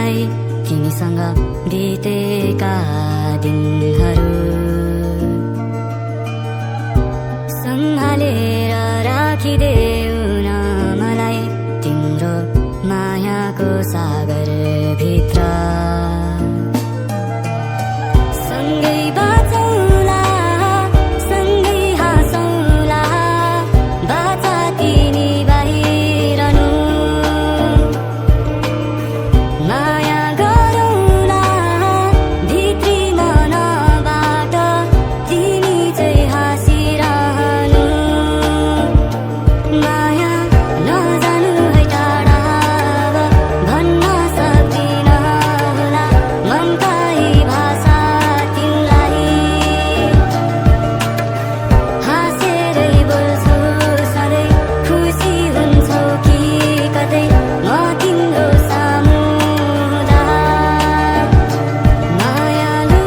मलाई तिमीसँग बितेका दिनहरू सम्हालेर राखिदेऊ न मलाई तिम्रो मायाको सागर भित्र सँगै बाँचौँला सँगै हाँसौँला बाचा तिनी बाहिरनु माया गरौँला भित्री मनबाट तिमी चाहिँ हाँसिरहनु माया नजानु है टाढा भन्न सक्दिन होला ममता भाषा तिमीलाई हाँसेरै बोल्छु सधैँ खुसी हुन्छौ कि कतै म तिम्रो सामु हुँदा मायालु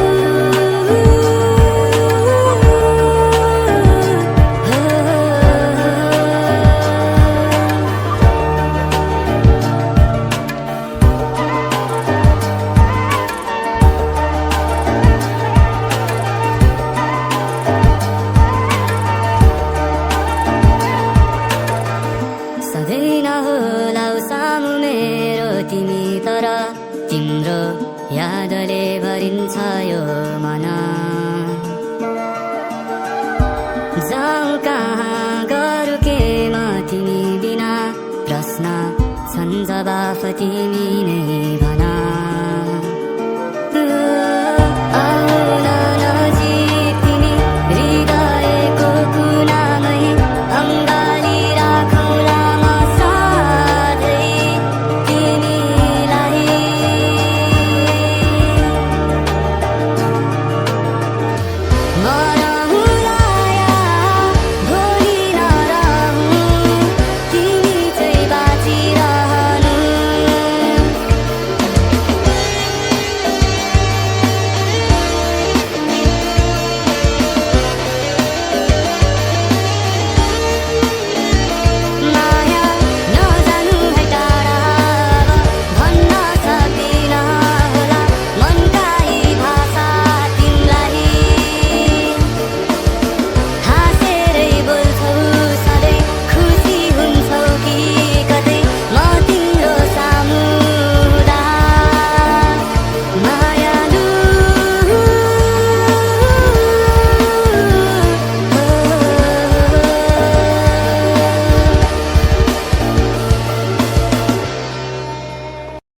सधैँ नहोला सामु मेरो तिमी तर तिम्रो यादले भरिन्छ यो मन जाऊ कहाँ गरौँ के म तिमी बिना प्रश्न छन् जवाफ तिमी